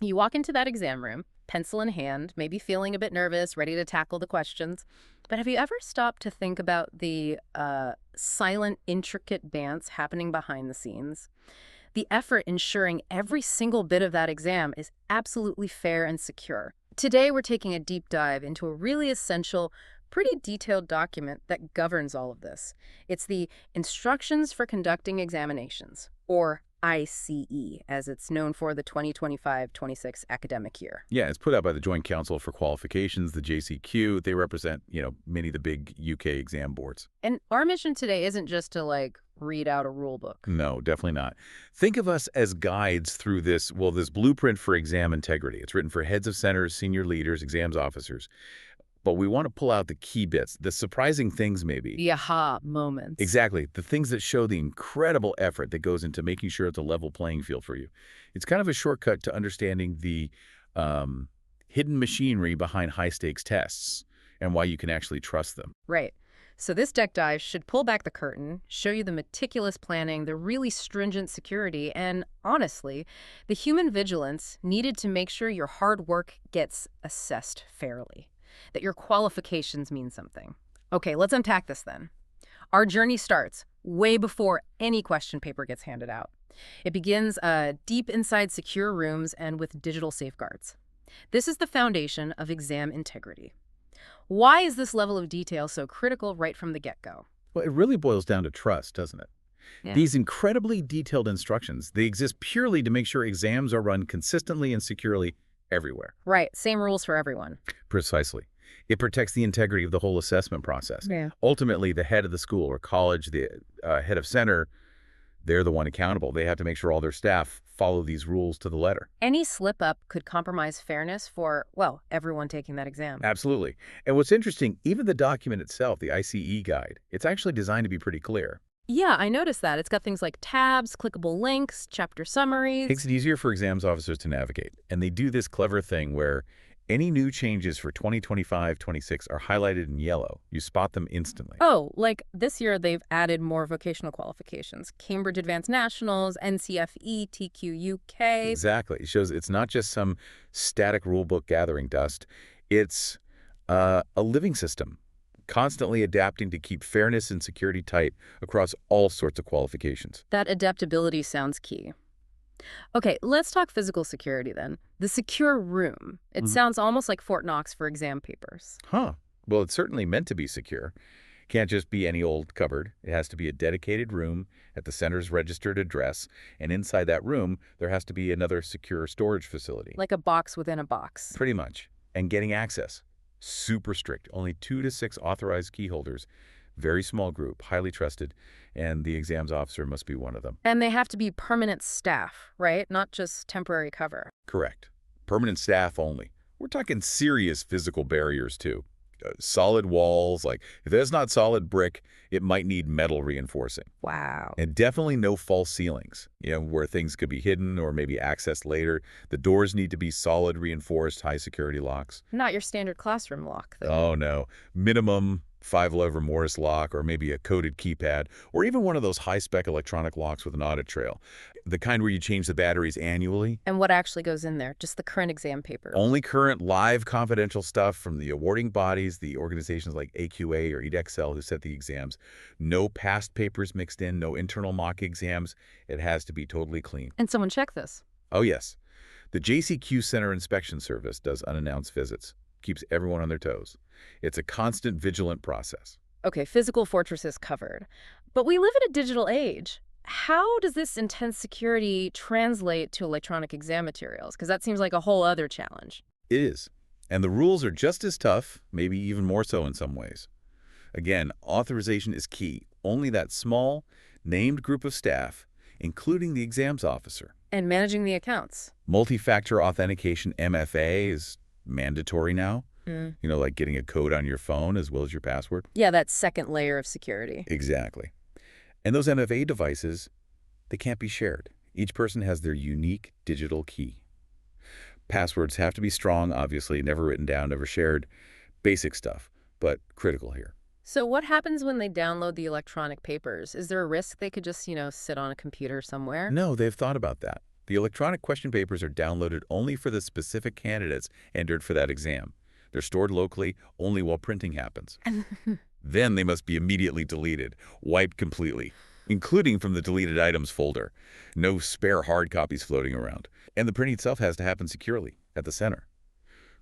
You walk into that exam room, pencil in hand, maybe feeling a bit nervous, ready to tackle the questions. But have you ever stopped to think about the silent, intricate dance happening behind the scenes? The effort ensuring every single bit of that exam is absolutely fair and secure. Today, we're taking a deep dive into a really essential, pretty detailed document that governs all of this. It's the Instructions for Conducting Examinations, or ICE, as it's known for the 2025-26 academic year. Yeah, it's put out by the Joint Council for Qualifications, the JCQ. They represent, many of the big UK exam boards. And our mission today isn't just to, read out a rule book. No, definitely not. Think of us as guides through this blueprint for exam integrity. It's written for heads of centers, senior leaders, exams officers. But we want to pull out the key bits, the surprising things maybe. The aha moments. Exactly, the things that show the incredible effort that goes into making sure it's a level playing field for you. It's kind of a shortcut to understanding the hidden machinery behind high-stakes tests and why you can actually trust them. Right. So this deck dive should pull back the curtain, show you the meticulous planning, the really stringent security, and honestly, the human vigilance needed to make sure your hard work gets assessed fairly, that your qualifications mean something. Okay, let's unpack this then. Our journey starts way before any question paper gets handed out. It begins deep inside secure rooms and with digital safeguards. This is the foundation of exam integrity. Why is this level of detail so critical right from the get-go? Well, it really boils down to trust, doesn't it? Yeah. These incredibly detailed instructions, they exist purely to make sure exams are run consistently and securely everywhere. Right, same rules for everyone. Precisely. It protects the integrity of the whole assessment process. Yeah. Ultimately, the head of the school or college, the head of center, they're the one accountable. They have to make sure all their staff follow these rules to the letter. Any slip-up could compromise fairness for, well, everyone taking that exam. Absolutely. And what's interesting, even the document itself, the ICE guide, it's actually designed to be pretty clear. Yeah, I noticed that. It's got things like tabs, clickable links, chapter summaries. Makes it easier for exams officers to navigate. And they do this clever thing where any new changes for 2025-26 are highlighted in yellow. You spot them instantly. Oh, like this year they've added more vocational qualifications. Cambridge Advanced Nationals, NCFE, TQUK. Exactly. It shows it's not just some static rulebook gathering dust. It's a living system, constantly adapting to keep fairness and security tight across all sorts of qualifications. That adaptability sounds key. Okay, let's talk physical security then. The secure room. It sounds almost like Fort Knox for exam papers. Huh. Well, it's certainly meant to be secure. Can't just be any old cupboard. It has to be a dedicated room at the center's registered address, and inside that room, there has to be another secure storage facility. Like a box within a box. Pretty much. And getting access. Super strict. Only 2 to 6 authorized key holders. Very small group, highly trusted, and the exams officer must be one of them. And they have to be permanent staff, right? Not just temporary cover. Correct. Permanent staff only. We're talking serious physical barriers, too. Solid walls, like if there's not solid brick, it might need metal reinforcing. Wow. And definitely no false ceilings, where things could be hidden or maybe accessed later. The doors need to be solid, reinforced, high security locks. Not your standard classroom lock, though. Oh, no. Minimum 5-lever Morse lock or maybe a coded keypad or even one of those high-spec electronic locks with an audit trail. The kind where you change the batteries annually. And what actually goes in there? Just the current exam paper. Only current live confidential stuff from the awarding bodies, the organizations like AQA or Edexcel who set the exams. No past papers mixed in, no internal mock exams. It has to be totally clean. And someone check this. Oh, yes. The JCQ Center Inspection Service does unannounced visits. Keeps everyone on their toes. It's a constant, vigilant process. Okay, physical fortresses covered. But we live in a digital age. How does this intense security translate to electronic exam materials? Because that seems like a whole other challenge. It is. And the rules are just as tough, maybe even more so in some ways. Again, authorization is key. Only that small, named group of staff, including the exams officer. And managing the accounts. Multi-factor authentication, MFA, is mandatory now. Mm. Like getting a code on your phone as well as your password. Yeah, that second layer of security. Exactly. And those MFA devices, they can't be shared. Each person has their unique digital key. Passwords have to be strong, obviously, never written down, never shared. Basic stuff, but critical here. So what happens when they download the electronic papers? Is there a risk they could just, sit on a computer somewhere? No, they've thought about that. The electronic question papers are downloaded only for the specific candidates entered for that exam. They're stored locally only while printing happens. Then they must be immediately deleted, wiped completely, including from the deleted items folder. No spare hard copies floating around. And the printing itself has to happen securely at the center.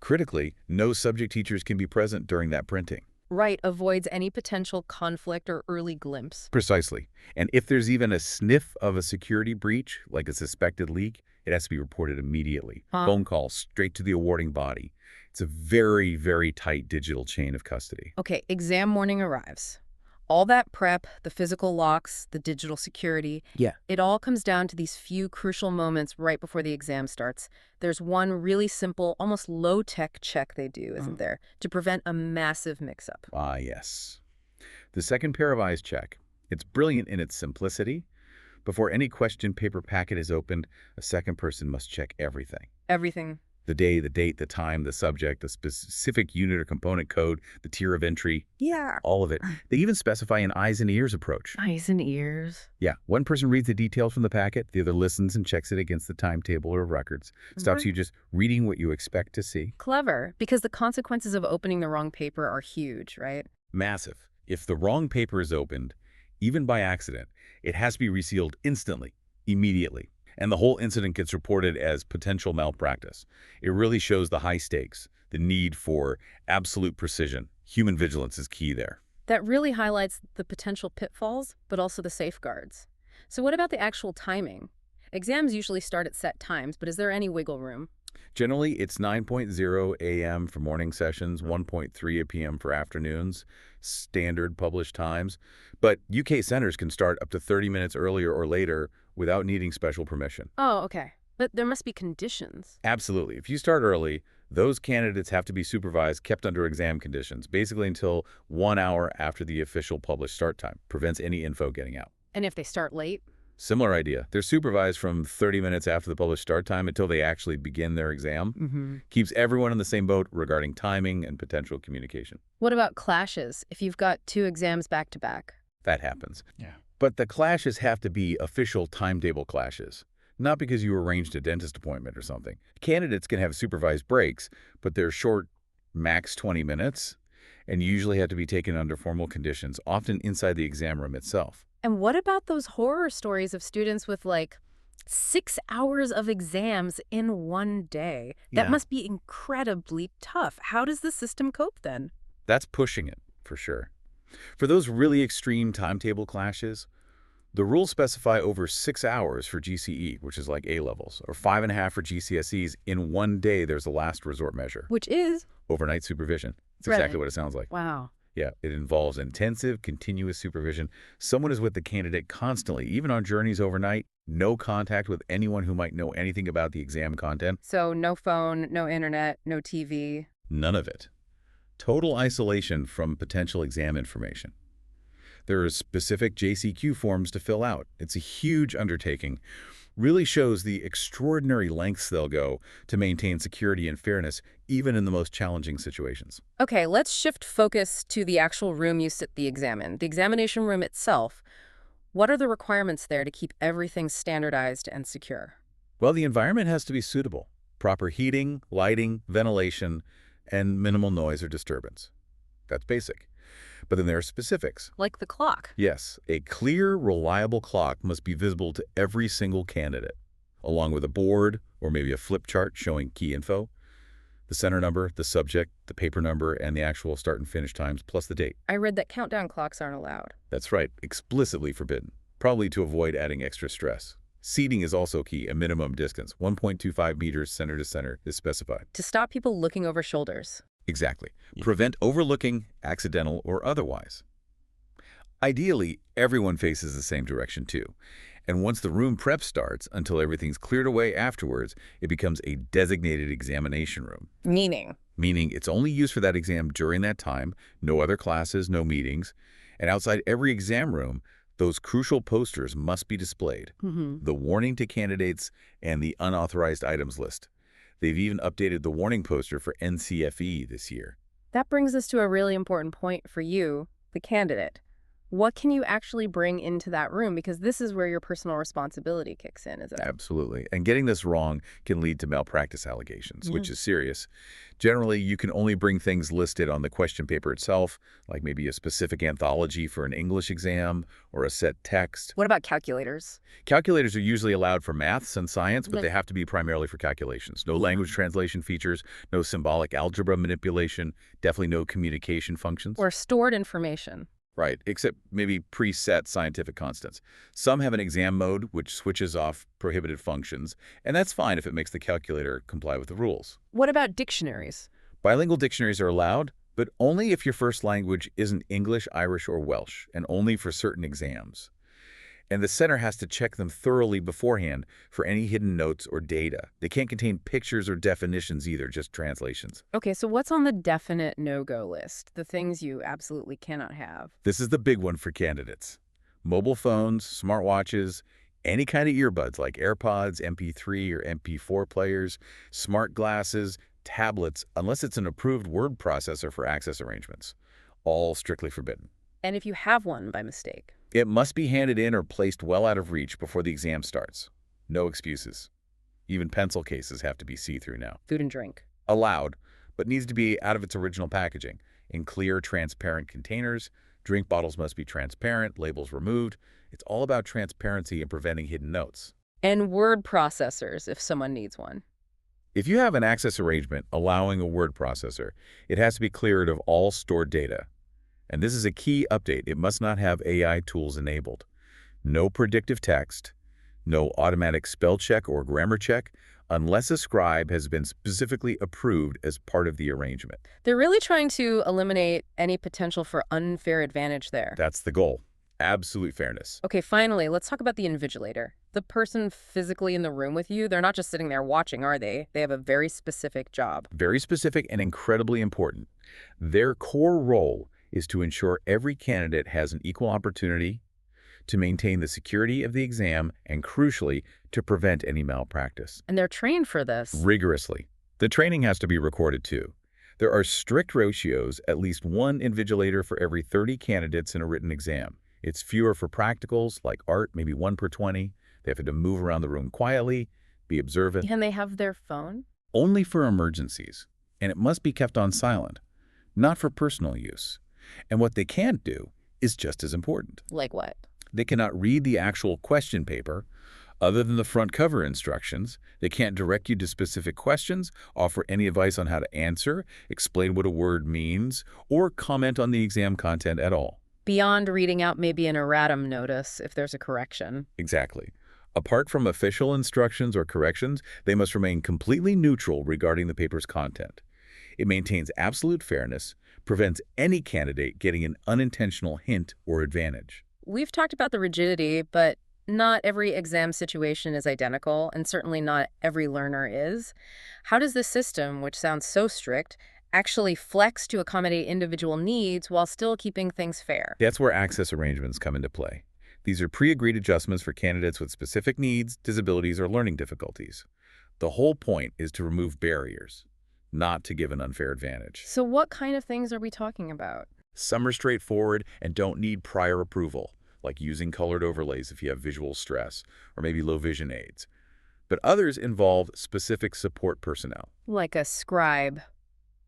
Critically, no subject teachers can be present during that printing. Right, avoids any potential conflict or early glimpse. Precisely. And if there's even a sniff of a security breach, like a suspected leak, it has to be reported immediately. Phone call straight to the awarding body. It's a very, very tight digital chain of custody. Okay, exam morning arrives. All that prep, the physical locks, the digital security, Yeah. it all comes down to these few crucial moments right before the exam starts. There's one really simple, almost low-tech check they do, isn't there, to prevent a massive mix-up. Ah, yes. The second pair of eyes check. It's brilliant in its simplicity. Before any question paper packet is opened, a second person must check everything. Everything. The day, the date, the time, the subject, the specific unit or component code, the tier of entry, Yeah. all of it. They even specify an eyes and ears approach. Eyes and ears. Yeah, one person reads the details from the packet, the other listens and checks it against the timetable or records. Stops you just reading what you expect to see. Clever, because the consequences of opening the wrong paper are huge, right? Massive. If the wrong paper is opened, even by accident, it has to be resealed instantly, immediately. And the whole incident gets reported as potential malpractice. It really shows the high stakes, the need for absolute precision. Human vigilance is key there. That really highlights the potential pitfalls, but also the safeguards. So what about the actual timing? Exams usually start at set times, but is there any wiggle room? Generally, it's 9:00 a.m. for morning sessions, 1:30 p.m. for afternoons, standard published times. But UK centers can start up to 30 minutes earlier or later without needing special permission. Oh, okay. But there must be conditions. Absolutely. If you start early, those candidates have to be supervised, kept under exam conditions, basically until 1 hour after the official published start time. Prevents any info getting out. And if they start late? Similar idea. They're supervised from 30 minutes after the published start time until they actually begin their exam. Keeps everyone in the same boat regarding timing and potential communication. What about clashes, if you've got two exams back to back? That happens. Yeah. But the clashes have to be official timetable clashes, not because you arranged a dentist appointment or something. Candidates can have supervised breaks, but they're short, max 20 minutes, and usually have to be taken under formal conditions, often inside the exam room itself. And what about those horror stories of students with, like, 6 hours of exams in one day? That Yeah. must be incredibly tough. How does the system cope then? That's pushing it, for sure. For those really extreme timetable clashes, the rules specify over 6 hours for GCE, which is like A-levels, or 5.5 for GCSEs. In one day, there's a last resort measure. Which is? Overnight supervision. It's Right. exactly what it sounds like. Wow. Yeah, it involves intensive, continuous supervision. Someone is with the candidate constantly, even on journeys overnight. No contact with anyone who might know anything about the exam content. So no phone, no internet, no TV. None of it. Total isolation from potential exam information. There are specific JCQ forms to fill out. It's a huge undertaking. Really shows the extraordinary lengths they'll go to maintain security and fairness, even in the most challenging situations. Okay, let's shift focus to the actual room you sit the exam in, the examination room itself. What are the requirements there to keep everything standardized and secure? Well, the environment has to be suitable. Proper heating, lighting, ventilation, and minimal noise or disturbance. That's basic. But then there are specifics. Like the clock. Yes, a clear, reliable clock must be visible to every single candidate, along with a board or maybe a flip chart showing key info, the center number, the subject, the paper number, and the actual start and finish times, plus the date. I read that countdown clocks aren't allowed. That's right, explicitly forbidden, probably to avoid adding extra stress. Seating is also key. A minimum distance, 1.25 meters center to center, is specified. To stop people looking over shoulders. Exactly. Prevent overlooking, accidental or otherwise. Ideally, everyone faces the same direction too. And once the room prep starts, until everything's cleared away afterwards, it becomes a designated examination room. Meaning? Meaning it's only used for that exam during that time, no other classes, no meetings. And outside every exam room, those crucial posters must be displayed. The warning to candidates and the unauthorized items list. They've even updated the warning poster for NCFE this year. That brings us to a really important point for you, the candidate. What can you actually bring into that room? Because this is where your personal responsibility kicks in, isn't it? Absolutely. And getting this wrong can lead to malpractice allegations, Yeah. which is serious. Generally, you can only bring things listed on the question paper itself, like maybe a specific anthology for an English exam or a set text. What about calculators? Calculators are usually allowed for maths and science, but Like, they have to be primarily for calculations. No language translation features, no symbolic algebra manipulation, definitely no communication functions. or stored information. Right, except maybe preset scientific constants. Some have an exam mode which switches off prohibited functions, and that's fine if it makes the calculator comply with the rules. What about dictionaries? Bilingual dictionaries are allowed, but only if your first language isn't English, Irish, or Welsh, and only for certain exams. And the center has to check them thoroughly beforehand for any hidden notes or data. They can't contain pictures or definitions either, just translations. Okay, so what's on the definite no-go list? The things you absolutely cannot have. This is the big one for candidates. Mobile phones, smartwatches, any kind of earbuds like AirPods, MP3 or MP4 players, smart glasses, tablets, unless it's an approved word processor for access arrangements. All strictly forbidden. And if you have one by mistake? It must be handed in or placed well out of reach before the exam starts. No excuses. Even pencil cases have to be see-through now. Food and drink. Allowed, but needs to be out of its original packaging, in clear, transparent containers. Drink bottles must be transparent, labels removed. It's all about transparency and preventing hidden notes. And word processors, if someone needs one. If you have an access arrangement allowing a word processor, it has to be cleared of all stored data. And this is a key update. It must not have AI tools enabled. No predictive text, no automatic spell check or grammar check, unless a scribe has been specifically approved as part of the arrangement. They're really trying to eliminate any potential for unfair advantage there. That's the goal. Absolute fairness. Okay, finally, let's talk about the invigilator. The person physically in the room with you, they're not just sitting there watching, are they? They have a very specific job. Very specific and incredibly important. Their core role is to ensure every candidate has an equal opportunity, to maintain the security of the exam, and crucially, to prevent any malpractice. And they're trained for this. Rigorously. The training has to be recorded too. There are strict ratios, at least one invigilator for every 30 candidates in a written exam. It's fewer for practicals, like art, maybe 1 per 20. They have to move around the room quietly, be observant. Can they have their phone? Only for emergencies, and it must be kept on silent, not for personal use. And what they can't do is just as important. Like what? They cannot read the actual question paper. Other than the front cover instructions, they can't direct you to specific questions, offer any advice on how to answer, explain what a word means, or comment on the exam content at all. Beyond reading out maybe an erratum notice if there's a correction. Exactly. Apart from official instructions or corrections, they must remain completely neutral regarding the paper's content. It maintains absolute fairness, prevents any candidate getting an unintentional hint or advantage. We've talked about the rigidity, but not every exam situation is identical, and certainly not every learner is. How does this system, which sounds so strict, actually flex to accommodate individual needs while still keeping things fair? That's where access arrangements come into play. These are pre-agreed adjustments for candidates with specific needs, disabilities, or learning difficulties. The whole point is to remove barriers, not to give an unfair advantage. So what kind of things are we talking about? Some are straightforward and don't need prior approval, like using colored overlays if you have visual stress, or maybe low vision aids. But others involve specific support personnel. Like a scribe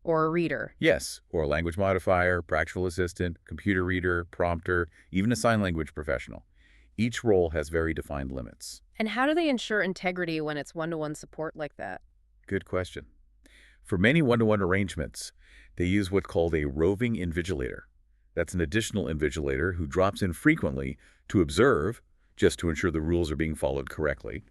or a reader. Yes, or a language modifier, practical assistant, computer reader, prompter, even a sign language professional. Each role has very defined limits. And how do they ensure integrity when it's one-to-one support like that? Good question. For many one-to-one arrangements, they use what's called a roving invigilator. That's an additional invigilator who drops in frequently to observe, just to ensure the rules are being followed correctly.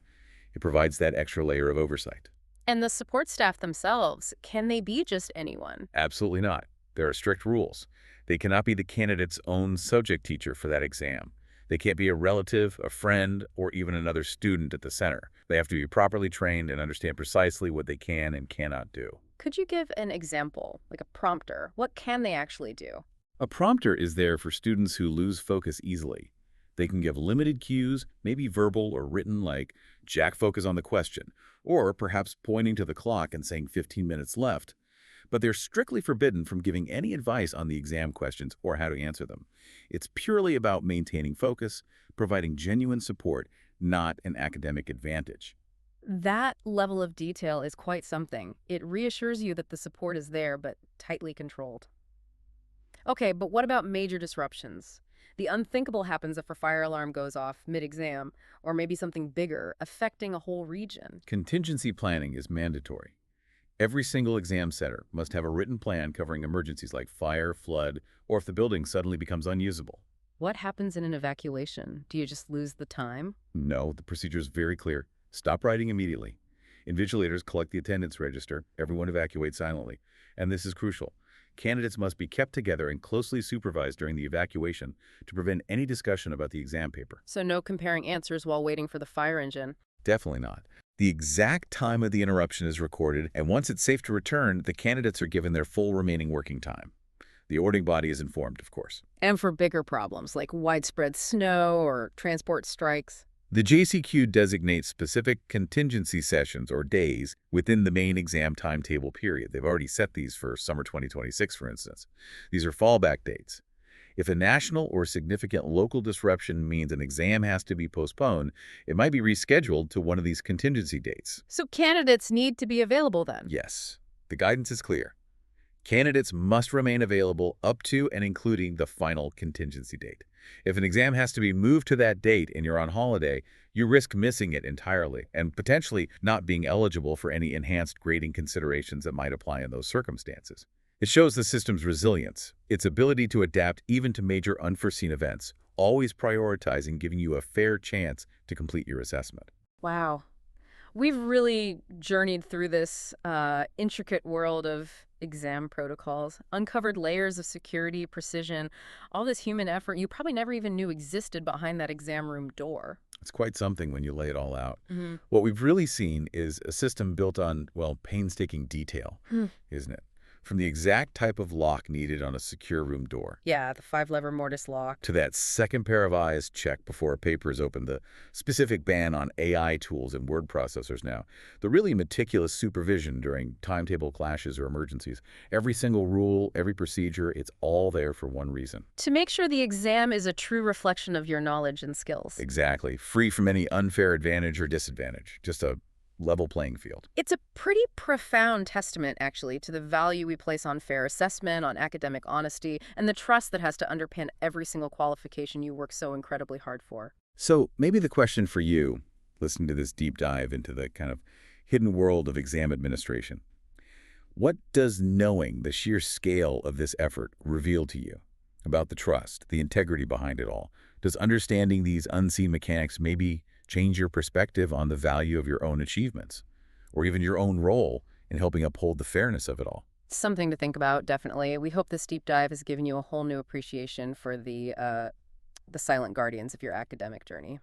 It provides that extra layer of oversight. And the support staff themselves, can they be just anyone? Absolutely not. There are strict rules. They cannot be the candidate's own subject teacher for that exam. They can't be a relative, a friend, or even another student at the center. They have to be properly trained and understand precisely what they can and cannot do. Could you give an example, like a prompter? What can they actually do? A prompter is there for students who lose focus easily. They can give limited cues, maybe verbal or written, like "Jack, focus on the question," or perhaps pointing to the clock and saying 15 minutes left. but they're strictly forbidden from giving any advice on the exam questions or how to answer them. It's purely about maintaining focus, providing genuine support, not an academic advantage. That level of detail is quite something. It reassures you that the support is there, but tightly controlled. Okay, but what about major disruptions? The unthinkable happens if a fire alarm goes off mid-exam, or maybe something bigger, affecting a whole region. Contingency planning is mandatory. Every single exam center must have a written plan covering emergencies like fire, flood, or if the building suddenly becomes unusable. What happens in an evacuation? Do you just lose the time? No, the procedure is very clear. Stop writing immediately. Invigilators collect the attendance register. Everyone evacuates silently. And this is crucial. Candidates must be kept together and closely supervised during the evacuation to prevent any discussion about the exam paper. So no comparing answers while waiting for the fire engine. Definitely not. The exact time of the interruption is recorded, and once it's safe to return, the candidates are given their full remaining working time. The ordering body is informed, of course. And for bigger problems like widespread snow or transport strikes. The JCQ designates specific contingency sessions or days within the main exam timetable period. They've already set these for summer 2026, for instance. These are fallback dates. If a national or significant local disruption means an exam has to be postponed, it might be rescheduled to one of these contingency dates. So candidates need to be available then? Yes, the guidance is clear. Candidates must remain available up to and including the final contingency date. If an exam has to be moved to that date and you're on holiday, you risk missing it entirely and potentially not being eligible for any enhanced grading considerations that might apply in those circumstances. It shows the system's resilience, its ability to adapt even to major unforeseen events, always prioritizing giving you a fair chance to complete your assessment. Wow. We've really journeyed through this intricate world of exam protocols, uncovered layers of security, precision, all this human effort you probably never even knew existed behind that exam room door. It's quite something when you lay it all out. Hmm. What we've really seen is a system built on, well, painstaking detail, isn't it? From the exact type of lock needed on a secure room door, Yeah, the five-lever mortise lock. to that second pair of eyes checked before a paper is opened, the specific ban on AI tools and word processors now, the really meticulous supervision during timetable clashes or emergencies. Every single rule, every procedure, it's all there for one reason. To make sure the exam is a true reflection of your knowledge and skills. Exactly. Free from any unfair advantage or disadvantage. Just a level playing field. It's a pretty profound testament, actually, to the value we place on fair assessment, on academic honesty, and the trust that has to underpin every single qualification you work so incredibly hard for. So maybe the question for you, listening to this deep dive into the kind of hidden world of exam administration, what does knowing the sheer scale of this effort reveal to you about the trust, the integrity behind it all? Does understanding these unseen mechanics maybe change your perspective on the value of your own achievements, or even your own role in helping uphold the fairness of it all? Something to think about, definitely. We hope this deep dive has given you a whole new appreciation for the silent guardians of your academic journey.